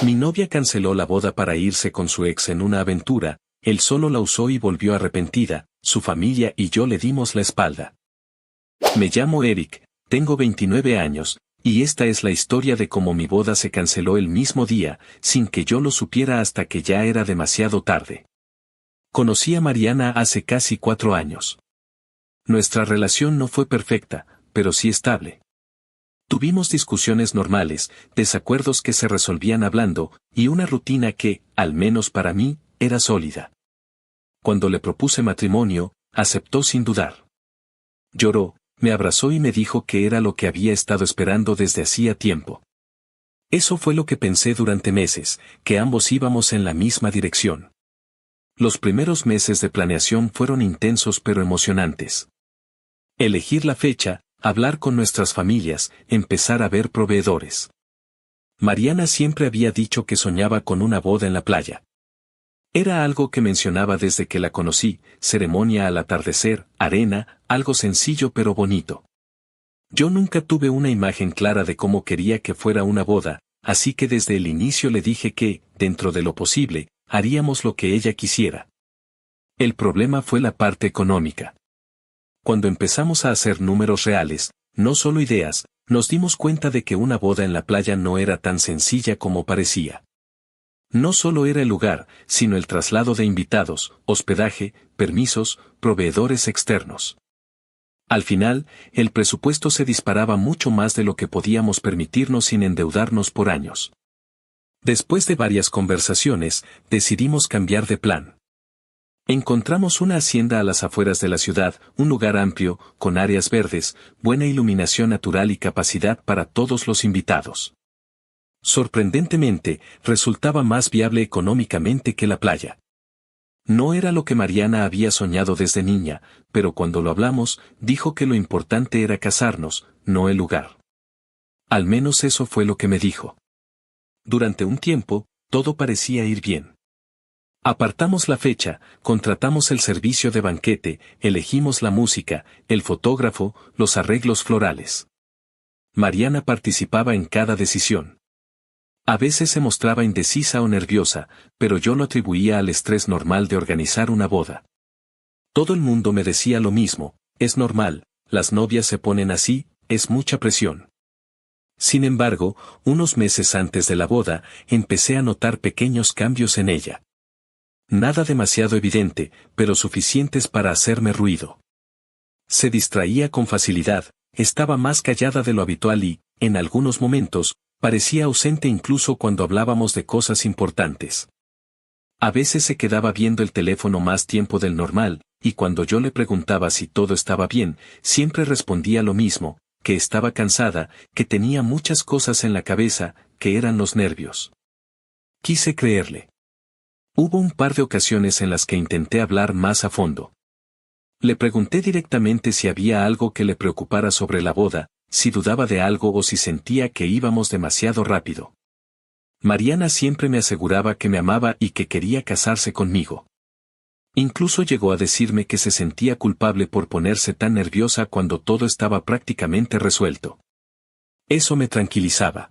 Mi novia canceló la boda para irse con su ex en una aventura, él solo la usó y volvió arrepentida, su familia y yo le dimos la espalda. Me llamo Eric, tengo 29 años, y esta es la historia de cómo mi boda se canceló el mismo día, sin que yo lo supiera hasta que ya era demasiado tarde. Conocí a Mariana hace casi 4 años. Nuestra relación no fue perfecta, pero sí estable. Tuvimos discusiones normales, desacuerdos que se resolvían hablando, y una rutina que, al menos para mí, era sólida. Cuando le propuse matrimonio, aceptó sin dudar. Lloró, me abrazó y me dijo que era lo que había estado esperando desde hacía tiempo. Eso fue lo que pensé durante meses, que ambos íbamos en la misma dirección. Los primeros meses de planeación fueron intensos pero emocionantes. Elegir la fecha, hablar con nuestras familias, empezar a ver proveedores. Mariana siempre había dicho que soñaba con una boda en la playa. Era algo que mencionaba desde que la conocí, ceremonia al atardecer, arena, algo sencillo pero bonito. Yo nunca tuve una imagen clara de cómo quería que fuera una boda, así que desde el inicio le dije que, dentro de lo posible, haríamos lo que ella quisiera. El problema fue la parte económica. Cuando empezamos a hacer números reales, no solo ideas, nos dimos cuenta de que una boda en la playa no era tan sencilla como parecía. No solo era el lugar, sino el traslado de invitados, hospedaje, permisos, proveedores externos. Al final, el presupuesto se disparaba mucho más de lo que podíamos permitirnos sin endeudarnos por años. Después de varias conversaciones, decidimos cambiar de plan. Encontramos una hacienda a las afueras de la ciudad, un lugar amplio, con áreas verdes, buena iluminación natural y capacidad para todos los invitados. Sorprendentemente, resultaba más viable económicamente que la playa. No era lo que Mariana había soñado desde niña, pero cuando lo hablamos, dijo que lo importante era casarnos, no el lugar. Al menos eso fue lo que me dijo. Durante un tiempo, todo parecía ir bien. Apartamos la fecha, contratamos el servicio de banquete, elegimos la música, el fotógrafo, los arreglos florales. Mariana participaba en cada decisión. A veces se mostraba indecisa o nerviosa, pero yo lo atribuía al estrés normal de organizar una boda. Todo el mundo me decía lo mismo, es normal, las novias se ponen así, es mucha presión. Sin embargo, unos meses antes de la boda, empecé a notar pequeños cambios en ella. Nada demasiado evidente, pero suficientes para hacerme ruido. Se distraía con facilidad, estaba más callada de lo habitual y, en algunos momentos, parecía ausente incluso cuando hablábamos de cosas importantes. A veces se quedaba viendo el teléfono más tiempo del normal, y cuando yo le preguntaba si todo estaba bien, siempre respondía lo mismo, que estaba cansada, que tenía muchas cosas en la cabeza, que eran los nervios. Quise creerle. Hubo un par de ocasiones en las que intenté hablar más a fondo. Le pregunté directamente si había algo que le preocupara sobre la boda, si dudaba de algo o si sentía que íbamos demasiado rápido. Mariana siempre me aseguraba que me amaba y que quería casarse conmigo. Incluso llegó a decirme que se sentía culpable por ponerse tan nerviosa cuando todo estaba prácticamente resuelto. Eso me tranquilizaba.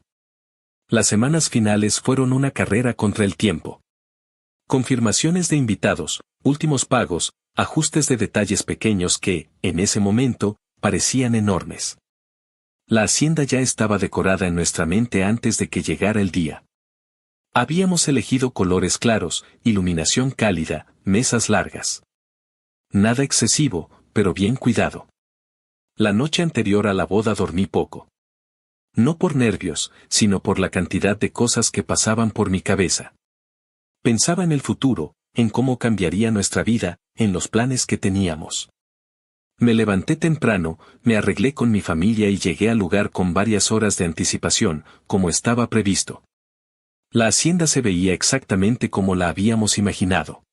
Las semanas finales fueron una carrera contra el tiempo. Confirmaciones de invitados, últimos pagos, ajustes de detalles pequeños que, en ese momento, parecían enormes. La hacienda ya estaba decorada en nuestra mente antes de que llegara el día. Habíamos elegido colores claros, iluminación cálida, mesas largas. Nada excesivo, pero bien cuidado. La noche anterior a la boda dormí poco. No por nervios, sino por la cantidad de cosas que pasaban por mi cabeza. Pensaba en el futuro, en cómo cambiaría nuestra vida, en los planes que teníamos. Me levanté temprano, me arreglé con mi familia y llegué al lugar con varias horas de anticipación, como estaba previsto. La hacienda se veía exactamente como la habíamos imaginado.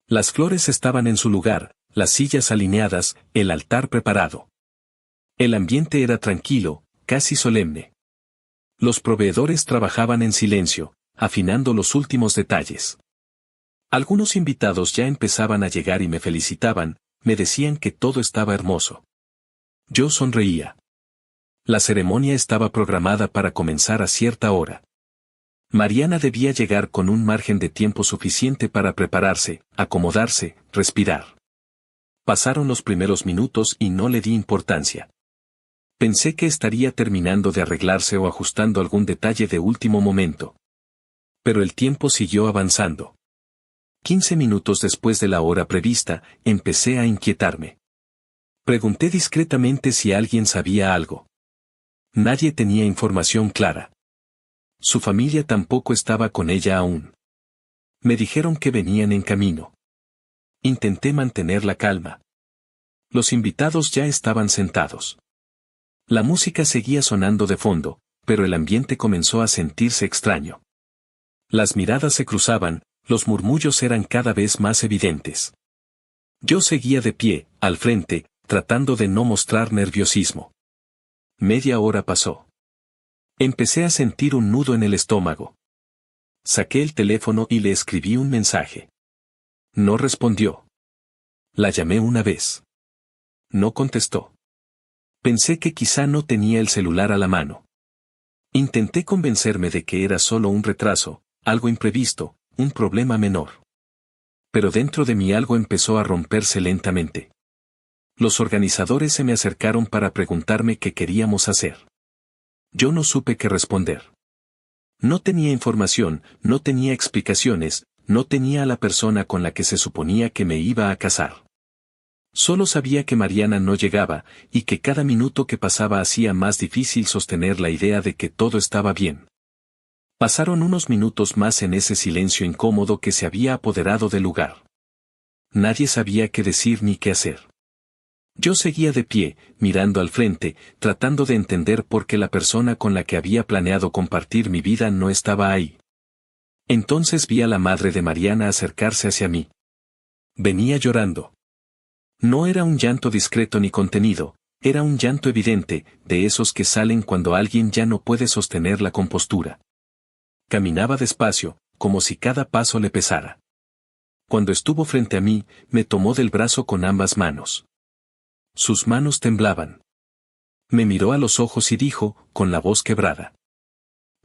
Las flores estaban en su lugar, las sillas alineadas, el altar preparado. El ambiente era tranquilo, casi solemne. Los proveedores trabajaban en silencio, afinando los últimos detalles. Algunos invitados ya empezaban a llegar y me felicitaban, me decían que todo estaba hermoso. Yo sonreía. La ceremonia estaba programada para comenzar a cierta hora. Mariana debía llegar con un margen de tiempo suficiente para prepararse, acomodarse, respirar. Pasaron los primeros minutos y no le di importancia. Pensé que estaría terminando de arreglarse o ajustando algún detalle de último momento. Pero el tiempo siguió avanzando. 15 minutos después de la hora prevista, empecé a inquietarme. Pregunté discretamente si alguien sabía algo. Nadie tenía información clara. Su familia tampoco estaba con ella aún. Me dijeron que venían en camino. Intenté mantener la calma. Los invitados ya estaban sentados. La música seguía sonando de fondo, pero el ambiente comenzó a sentirse extraño. Las miradas se cruzaban, los murmullos eran cada vez más evidentes. Yo seguía de pie, al frente, tratando de no mostrar nerviosismo. Media hora pasó. Empecé a sentir un nudo en el estómago. Saqué el teléfono y le escribí un mensaje. No respondió. La llamé una vez. No contestó. Pensé que quizá no tenía el celular a la mano. Intenté convencerme de que era solo un retraso, algo imprevisto, un problema menor. Pero dentro de mí algo empezó a romperse lentamente. Los organizadores se me acercaron para preguntarme qué queríamos hacer. Yo no supe qué responder. No tenía información, no tenía explicaciones, no tenía a la persona con la que se suponía que me iba a casar. Solo sabía que Mariana no llegaba, y que cada minuto que pasaba hacía más difícil sostener la idea de que todo estaba bien. Pasaron unos minutos más en ese silencio incómodo que se había apoderado del lugar. Nadie sabía qué decir ni qué hacer. Yo seguía de pie, mirando al frente, tratando de entender por qué la persona con la que había planeado compartir mi vida no estaba ahí. Entonces vi a la madre de Mariana acercarse hacia mí. Venía llorando. No era un llanto discreto ni contenido, era un llanto evidente, de esos que salen cuando alguien ya no puede sostener la compostura. Caminaba despacio, como si cada paso le pesara. Cuando estuvo frente a mí, me tomó del brazo con ambas manos. Sus manos temblaban. Me miró a los ojos y dijo, con la voz quebrada: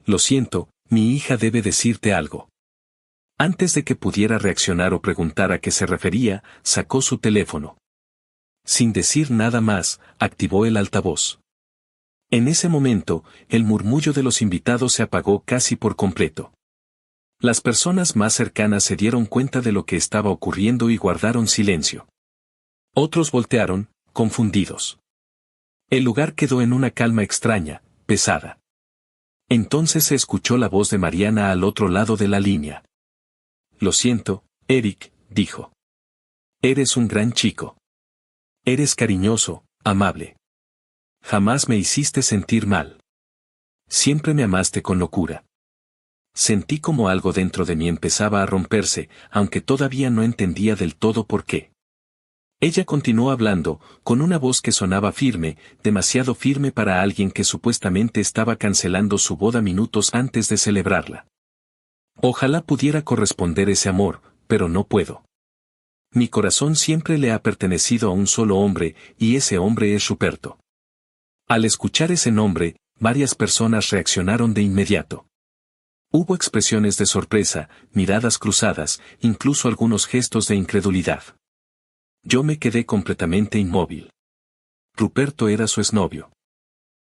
Lo siento, mi hija debe decirte algo. Antes de que pudiera reaccionar o preguntar a qué se refería, sacó su teléfono. Sin decir nada más, activó el altavoz. En ese momento, el murmullo de los invitados se apagó casi por completo. Las personas más cercanas se dieron cuenta de lo que estaba ocurriendo y guardaron silencio. Otros voltearon, confundidos. El lugar quedó en una calma extraña, pesada. Entonces se escuchó la voz de Mariana al otro lado de la línea. Lo siento, Eric, dijo. Eres un gran chico. Eres cariñoso, amable. Jamás me hiciste sentir mal. Siempre me amaste con locura. Sentí como algo dentro de mí empezaba a romperse, aunque todavía no entendía del todo por qué. Ella continuó hablando, con una voz que sonaba firme, demasiado firme para alguien que supuestamente estaba cancelando su boda minutos antes de celebrarla. Ojalá pudiera corresponder ese amor, pero no puedo. Mi corazón siempre le ha pertenecido a un solo hombre, y ese hombre es Ruperto. Al escuchar ese nombre, varias personas reaccionaron de inmediato. Hubo expresiones de sorpresa, miradas cruzadas, incluso algunos gestos de incredulidad. Yo me quedé completamente inmóvil. Ruperto era su exnovio.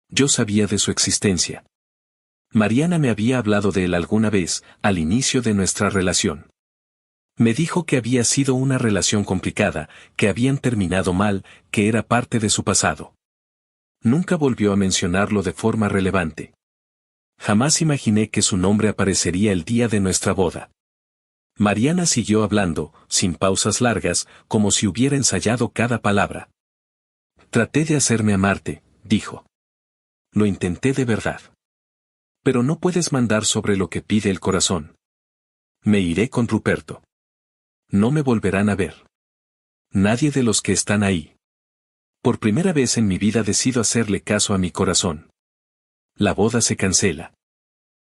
Yo sabía de su existencia. Mariana me había hablado de él alguna vez, al inicio de nuestra relación. Me dijo que había sido una relación complicada, que habían terminado mal, que era parte de su pasado. Nunca volvió a mencionarlo de forma relevante. Jamás imaginé que su nombre aparecería el día de nuestra boda. Mariana siguió hablando, sin pausas largas, como si hubiera ensayado cada palabra. Traté de hacerme amarte, dijo. Lo intenté de verdad. Pero no puedes mandar sobre lo que pide el corazón. Me iré con Ruperto. No me volverán a ver. Nadie de los que están ahí. Por primera vez en mi vida decido hacerle caso a mi corazón. La boda se cancela.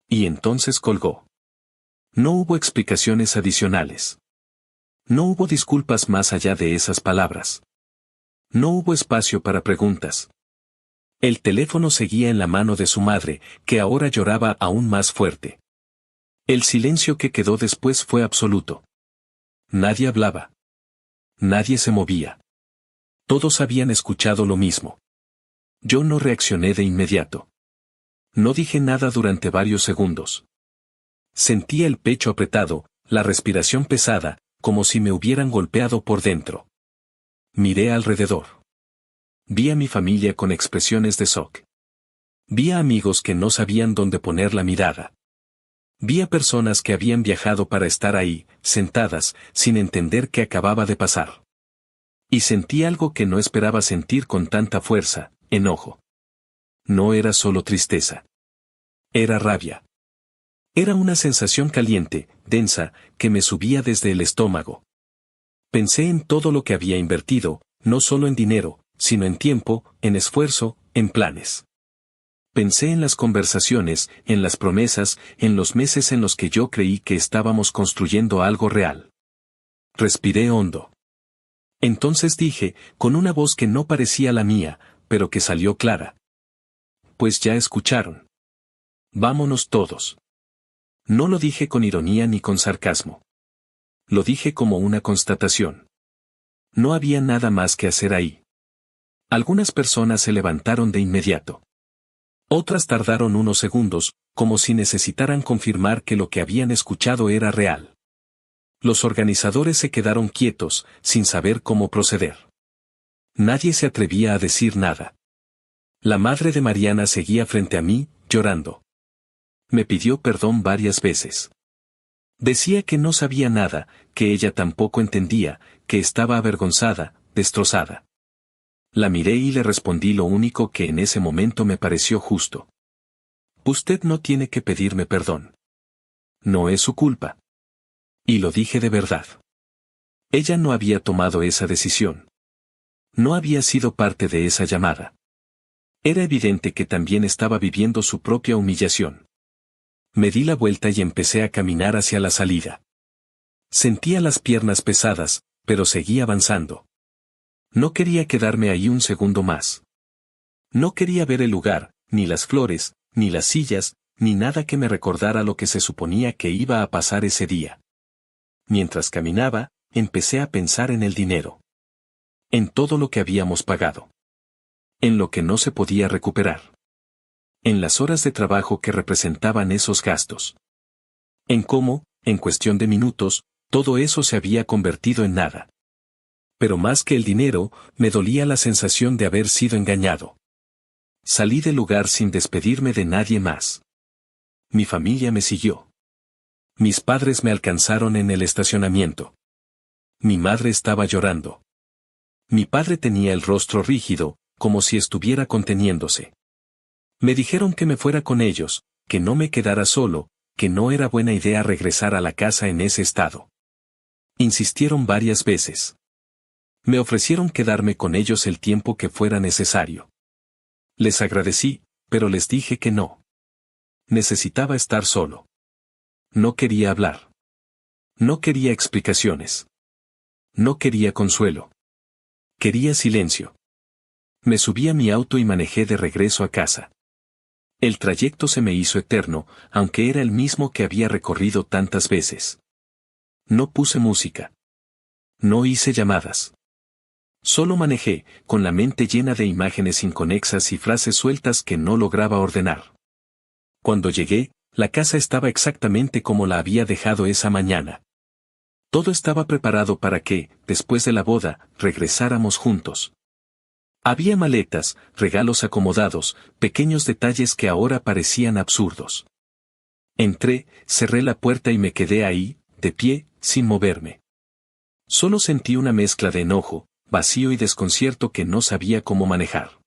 Y entonces colgó. No hubo explicaciones adicionales. No hubo disculpas más allá de esas palabras. No hubo espacio para preguntas. El teléfono seguía en la mano de su madre, que ahora lloraba aún más fuerte. El silencio que quedó después fue absoluto. Nadie hablaba. Nadie se movía. Todos habían escuchado lo mismo. Yo no reaccioné de inmediato. No dije nada durante varios segundos. Sentía el pecho apretado, la respiración pesada, como si me hubieran golpeado por dentro. Miré alrededor. Vi a mi familia con expresiones de shock. Vi a amigos que no sabían dónde poner la mirada. Vi a personas que habían viajado para estar ahí, sentadas, sin entender qué acababa de pasar. Y sentí algo que no esperaba sentir con tanta fuerza, enojo. No era solo tristeza. Era rabia. Era una sensación caliente, densa, que me subía desde el estómago. Pensé en todo lo que había invertido, no solo en dinero, sino en tiempo, en esfuerzo, en planes. Pensé en las conversaciones, en las promesas, en los meses en los que yo creí que estábamos construyendo algo real. Respiré hondo. Entonces dije, con una voz que no parecía la mía, pero que salió clara. Pues ya escucharon. Vámonos todos. No lo dije con ironía ni con sarcasmo. Lo dije como una constatación. No había nada más que hacer ahí. Algunas personas se levantaron de inmediato. Otras tardaron unos segundos, como si necesitaran confirmar que lo que habían escuchado era real. Los organizadores se quedaron quietos, sin saber cómo proceder. Nadie se atrevía a decir nada. La madre de Mariana seguía frente a mí, llorando. Me pidió perdón varias veces. Decía que no sabía nada, que ella tampoco entendía, que estaba avergonzada, destrozada. La miré y le respondí lo único que en ese momento me pareció justo. Usted no tiene que pedirme perdón. No es su culpa. Y lo dije de verdad. Ella no había tomado esa decisión. No había sido parte de esa llamada. Era evidente que también estaba viviendo su propia humillación. Me di la vuelta y empecé a caminar hacia la salida. Sentía las piernas pesadas, pero seguía avanzando. No quería quedarme ahí un segundo más. No quería ver el lugar, ni las flores, ni las sillas, ni nada que me recordara lo que se suponía que iba a pasar ese día. Mientras caminaba, empecé a pensar en el dinero. En todo lo que habíamos pagado. En lo que no se podía recuperar. En las horas de trabajo que representaban esos gastos. En cómo, en cuestión de minutos, todo eso se había convertido en nada. Pero más que el dinero, me dolía la sensación de haber sido engañado. Salí del lugar sin despedirme de nadie más. Mi familia me siguió. Mis padres me alcanzaron en el estacionamiento. Mi madre estaba llorando. Mi padre tenía el rostro rígido, como si estuviera conteniéndose. Me dijeron que me fuera con ellos, que no me quedara solo, que no era buena idea regresar a la casa en ese estado. Insistieron varias veces. Me ofrecieron quedarme con ellos el tiempo que fuera necesario. Les agradecí, pero les dije que no. Necesitaba estar solo. No quería hablar. No quería explicaciones. No quería consuelo. Quería silencio. Me subí a mi auto y manejé de regreso a casa. El trayecto se me hizo eterno, aunque era el mismo que había recorrido tantas veces. No puse música. No hice llamadas. Solo manejé, con la mente llena de imágenes inconexas y frases sueltas que no lograba ordenar. Cuando llegué, la casa estaba exactamente como la había dejado esa mañana. Todo estaba preparado para que, después de la boda, regresáramos juntos. Había maletas, regalos acomodados, pequeños detalles que ahora parecían absurdos. Entré, cerré la puerta y me quedé ahí, de pie, sin moverme. Solo sentí una mezcla de enojo, vacío y desconcierto que no sabía cómo manejar.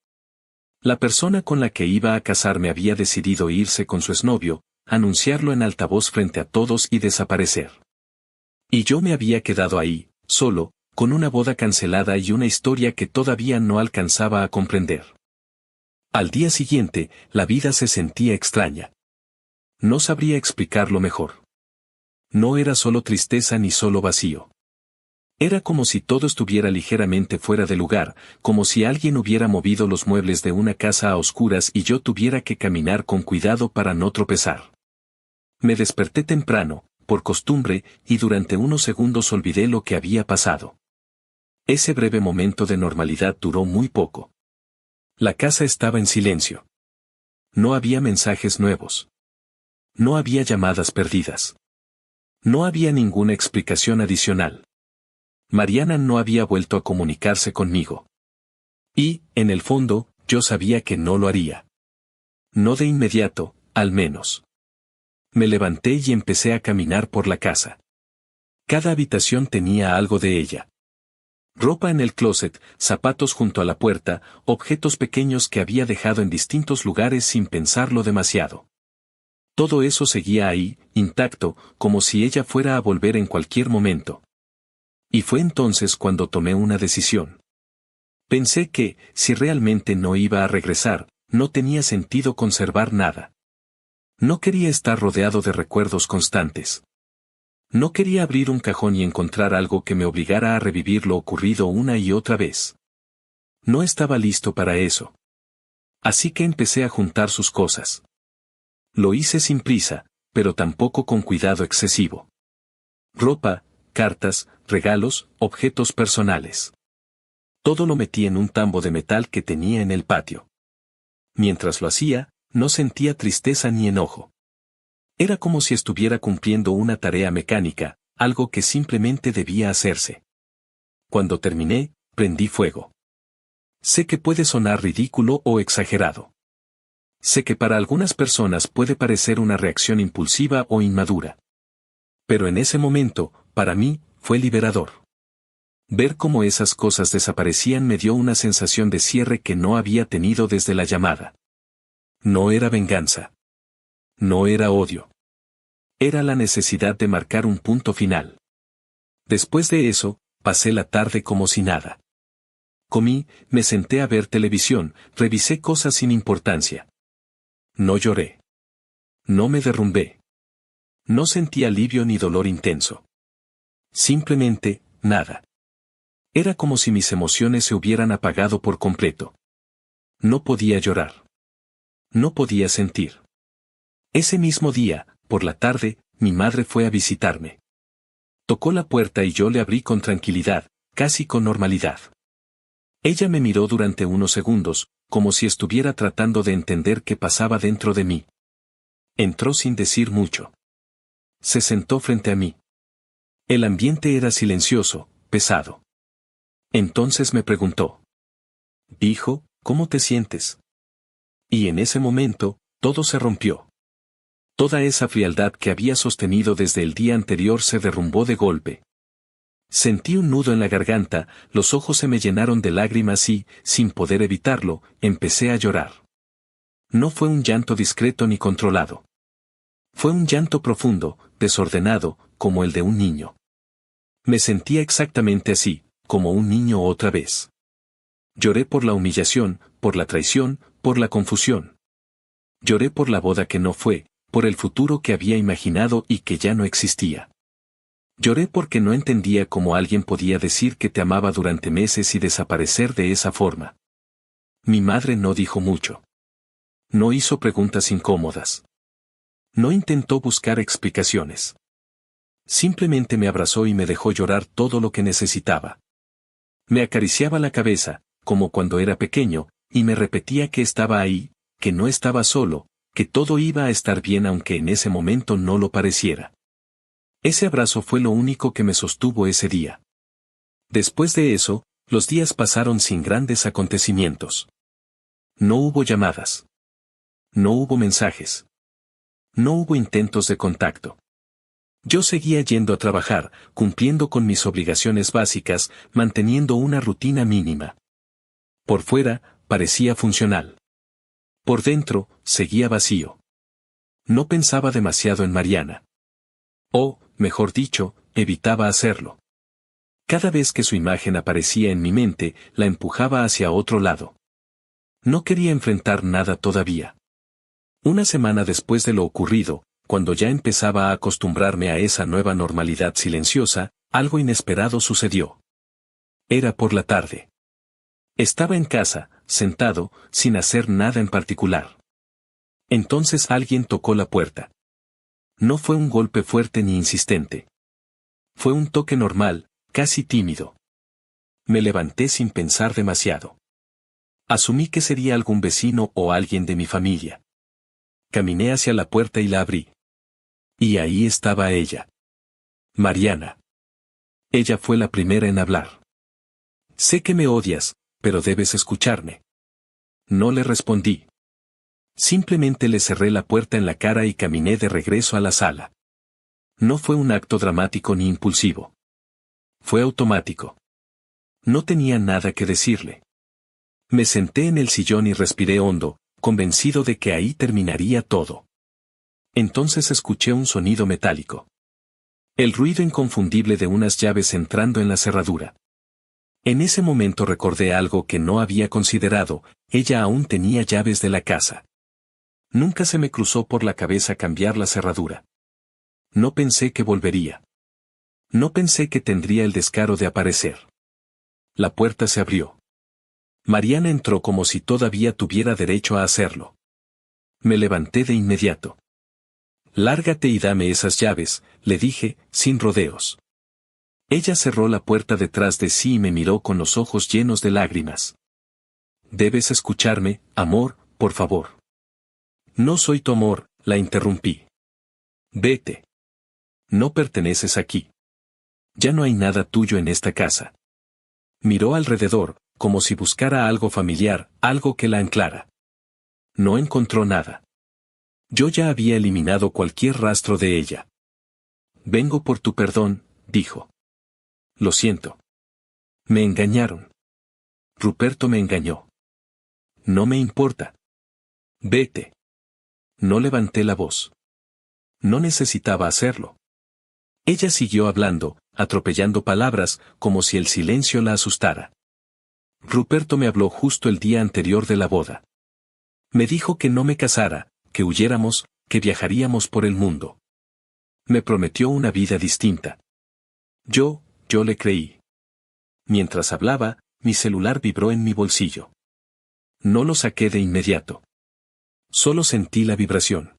La persona con la que iba a casarme había decidido irse con su exnovio, anunciarlo en altavoz frente a todos y desaparecer. Y yo me había quedado ahí, solo, con una boda cancelada y una historia que todavía no alcanzaba a comprender. Al día siguiente, la vida se sentía extraña. No sabría explicarlo mejor. No era solo tristeza ni solo vacío. Era como si todo estuviera ligeramente fuera de lugar, como si alguien hubiera movido los muebles de una casa a oscuras y yo tuviera que caminar con cuidado para no tropezar. Me desperté temprano, por costumbre, y durante unos segundos olvidé lo que había pasado. Ese breve momento de normalidad duró muy poco. La casa estaba en silencio. No había mensajes nuevos. No había llamadas perdidas. No había ninguna explicación adicional. Mariana no había vuelto a comunicarse conmigo. Y, en el fondo, yo sabía que no lo haría. No de inmediato, al menos. Me levanté y empecé a caminar por la casa. Cada habitación tenía algo de ella. Ropa en el closet, zapatos junto a la puerta, objetos pequeños que había dejado en distintos lugares sin pensarlo demasiado. Todo eso seguía ahí, intacto, como si ella fuera a volver en cualquier momento. Y fue entonces cuando tomé una decisión. Pensé que, si realmente no iba a regresar, no tenía sentido conservar nada. No quería estar rodeado de recuerdos constantes. No quería abrir un cajón y encontrar algo que me obligara a revivir lo ocurrido una y otra vez. No estaba listo para eso. Así que empecé a juntar sus cosas. Lo hice sin prisa, pero tampoco con cuidado excesivo. Ropa, cartas, regalos, objetos personales. Todo lo metí en un tambo de metal que tenía en el patio. Mientras lo hacía, no sentía tristeza ni enojo. Era como si estuviera cumpliendo una tarea mecánica, algo que simplemente debía hacerse. Cuando terminé, prendí fuego. Sé que puede sonar ridículo o exagerado. Sé que para algunas personas puede parecer una reacción impulsiva o inmadura. Pero en ese momento, para mí, fue liberador. Ver cómo esas cosas desaparecían me dio una sensación de cierre que no había tenido desde la llamada. No era venganza. No era odio. Era la necesidad de marcar un punto final. Después de eso, pasé la tarde como si nada. Comí, me senté a ver televisión, revisé cosas sin importancia. No lloré. No me derrumbé. No sentí alivio ni dolor intenso. Simplemente, nada. Era como si mis emociones se hubieran apagado por completo. No podía llorar. No podía sentir. Ese mismo día, por la tarde, mi madre fue a visitarme. Tocó la puerta y yo le abrí con tranquilidad, casi con normalidad. Ella me miró durante unos segundos, como si estuviera tratando de entender qué pasaba dentro de mí. Entró sin decir mucho. Se sentó frente a mí. El ambiente era silencioso, pesado. Entonces me preguntó. Dijo, ¿cómo te sientes? Y en ese momento, todo se rompió. Toda esa frialdad que había sostenido desde el día anterior se derrumbó de golpe. Sentí un nudo en la garganta, los ojos se me llenaron de lágrimas y, sin poder evitarlo, empecé a llorar. No fue un llanto discreto ni controlado. Fue un llanto profundo, desordenado, como el de un niño. Me sentía exactamente así, como un niño otra vez. Lloré por la humillación, por la traición, por la confusión. Lloré por la boda que no fue, por el futuro que había imaginado y que ya no existía. Lloré porque no entendía cómo alguien podía decir que te amaba durante meses y desaparecer de esa forma. Mi madre no dijo mucho. No hizo preguntas incómodas. No intentó buscar explicaciones. Simplemente me abrazó y me dejó llorar todo lo que necesitaba. Me acariciaba la cabeza, como cuando era pequeño, y me repetía que estaba ahí, que no estaba solo, que todo iba a estar bien aunque en ese momento no lo pareciera. Ese abrazo fue lo único que me sostuvo ese día. Después de eso, los días pasaron sin grandes acontecimientos. No hubo llamadas. No hubo mensajes. No hubo intentos de contacto. Yo seguía yendo a trabajar, cumpliendo con mis obligaciones básicas, manteniendo una rutina mínima. Por fuera, parecía funcional. Por dentro, seguía vacío. No pensaba demasiado en Mariana. O, mejor dicho, evitaba hacerlo. Cada vez que su imagen aparecía en mi mente, la empujaba hacia otro lado. No quería enfrentar nada todavía. Una semana después de lo ocurrido, cuando ya empezaba a acostumbrarme a esa nueva normalidad silenciosa, algo inesperado sucedió. Era por la tarde. Estaba en casa, sentado, sin hacer nada en particular. Entonces alguien tocó la puerta. No fue un golpe fuerte ni insistente. Fue un toque normal, casi tímido. Me levanté sin pensar demasiado. Asumí que sería algún vecino o alguien de mi familia. Caminé hacia la puerta y la abrí. Y ahí estaba ella. Mariana. Ella fue la primera en hablar. Sé que me odias, pero debes escucharme. No le respondí. Simplemente le cerré la puerta en la cara y caminé de regreso a la sala. No fue un acto dramático ni impulsivo. Fue automático. No tenía nada que decirle. Me senté en el sillón y respiré hondo, convencido de que ahí terminaría todo. Entonces escuché un sonido metálico. El ruido inconfundible de unas llaves entrando en la cerradura. En ese momento recordé algo que no había considerado: ella aún tenía llaves de la casa. Nunca se me cruzó por la cabeza cambiar la cerradura. No pensé que volvería. No pensé que tendría el descaro de aparecer. La puerta se abrió. Mariana entró como si todavía tuviera derecho a hacerlo. Me levanté de inmediato. Lárgate y dame esas llaves, le dije, sin rodeos. Ella cerró la puerta detrás de sí y me miró con los ojos llenos de lágrimas. Debes escucharme, amor, por favor. No soy tu amor, la interrumpí. Vete. No perteneces aquí. Ya no hay nada tuyo en esta casa. Miró alrededor, como si buscara algo familiar, algo que la anclara. No encontró nada. Yo ya había eliminado cualquier rastro de ella. Vengo por tu perdón, dijo. Lo siento. Me engañaron. Ruperto me engañó. No me importa. Vete. No levanté la voz. No necesitaba hacerlo. Ella siguió hablando, atropellando palabras, como si el silencio la asustara. Ruperto me habló justo el día anterior de la boda. Me dijo que no me casara, que huyéramos, que viajaríamos por el mundo. Me prometió una vida distinta. Yo le creí. Mientras hablaba, mi celular vibró en mi bolsillo. No lo saqué de inmediato. Solo sentí la vibración.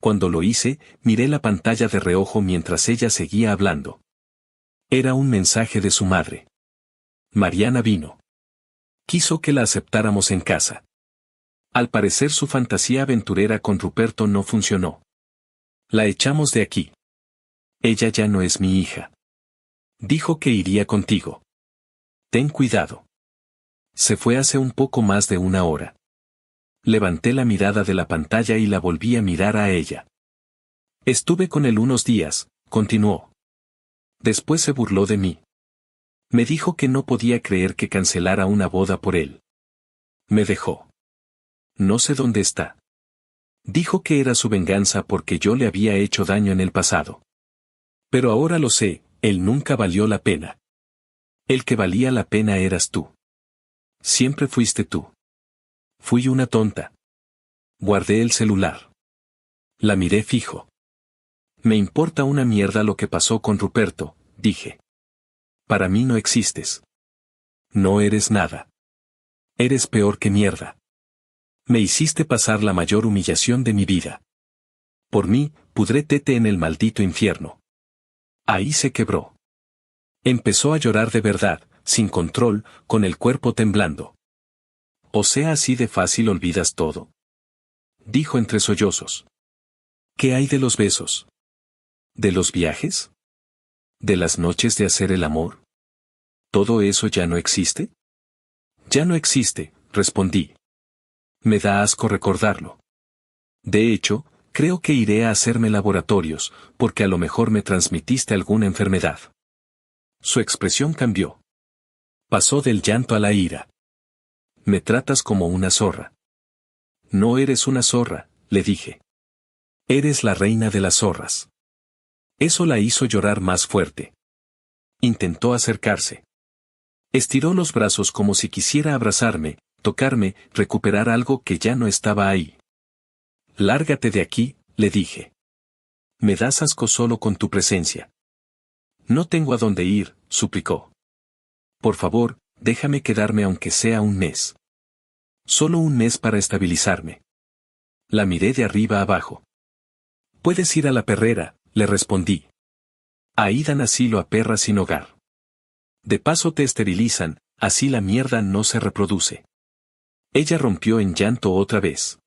Cuando lo hice, miré la pantalla de reojo mientras ella seguía hablando. Era un mensaje de su madre. Mariana vino. Quiso que la aceptáramos en casa. Al parecer su fantasía aventurera con Ruperto no funcionó. La echamos de aquí. Ella ya no es mi hija. Dijo que iría contigo. Ten cuidado. Se fue hace un poco más de una hora. Levanté la mirada de la pantalla y la volví a mirar a ella. Estuve con él unos días, continuó. Después se burló de mí. Me dijo que no podía creer que cancelara una boda por él. Me dejó. No sé dónde está. Dijo que era su venganza porque yo le había hecho daño en el pasado. Pero ahora lo sé, él nunca valió la pena. El que valía la pena eras tú. Siempre fuiste tú. Fui una tonta. Guardé el celular. La miré fijo. Me importa una mierda lo que pasó con Ruperto, dije. Para mí no existes. No eres nada. Eres peor que mierda. Me hiciste pasar la mayor humillación de mi vida. Por mí, pudrétete en el maldito infierno. Ahí se quebró. Empezó a llorar de verdad, sin control, con el cuerpo temblando. ¿O sea así de fácil olvidas todo? Dijo entre sollozos. ¿Qué hay de los besos? ¿De los viajes? ¿De las noches de hacer el amor? ¿Todo eso ya no existe? Ya no existe, respondí. Me da asco recordarlo. De hecho, creo que iré a hacerme laboratorios, porque a lo mejor me transmitiste alguna enfermedad. Su expresión cambió. Pasó del llanto a la ira. Me tratas como una zorra. No eres una zorra, le dije. Eres la reina de las zorras. Eso la hizo llorar más fuerte. Intentó acercarse. Estiró los brazos como si quisiera abrazarme, tocarme, recuperar algo que ya no estaba ahí. Lárgate de aquí, le dije. Me das asco solo con tu presencia. No tengo a dónde ir, suplicó. Por favor, déjame quedarme aunque sea un mes. Solo un mes para estabilizarme. La miré de arriba abajo. Puedes ir a la perrera, le respondí. Ahí dan asilo a perras sin hogar. De paso te esterilizan, así la mierda no se reproduce. Ella rompió en llanto otra vez.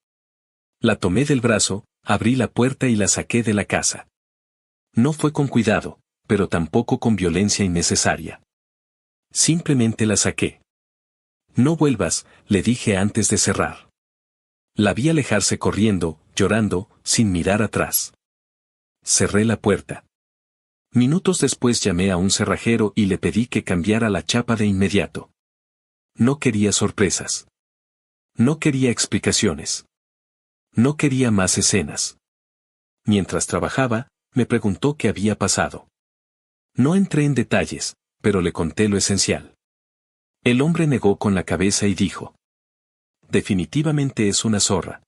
La tomé del brazo, abrí la puerta y la saqué de la casa. No fue con cuidado, pero tampoco con violencia innecesaria. Simplemente la saqué. No vuelvas, le dije antes de cerrar. La vi alejarse corriendo, llorando, sin mirar atrás. Cerré la puerta. Minutos después llamé a un cerrajero y le pedí que cambiara la chapa de inmediato. No quería sorpresas. No quería explicaciones. No quería más escenas. Mientras trabajaba, me preguntó qué había pasado. No entré en detalles, pero le conté lo esencial. El hombre negó con la cabeza y dijo: definitivamente es una zorra.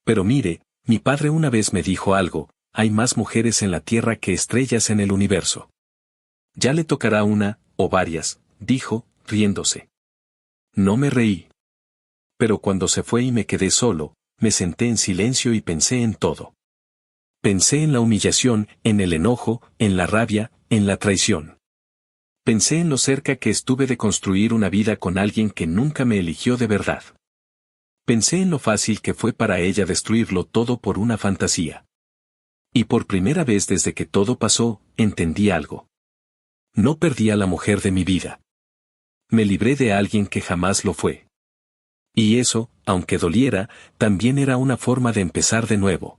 Pero mire, mi padre una vez me dijo algo: hay más mujeres en la tierra que estrellas en el universo. Ya le tocará una, o varias, dijo, riéndose. No me reí. Pero cuando se fue y me quedé solo, me senté en silencio y pensé en todo. Pensé en la humillación, en el enojo, en la rabia, en la traición. Pensé en lo cerca que estuve de construir una vida con alguien que nunca me eligió de verdad. Pensé en lo fácil que fue para ella destruirlo todo por una fantasía. Y por primera vez desde que todo pasó, entendí algo. No perdí a la mujer de mi vida. Me libré de alguien que jamás lo fue. Y eso, aunque doliera, también era una forma de empezar de nuevo.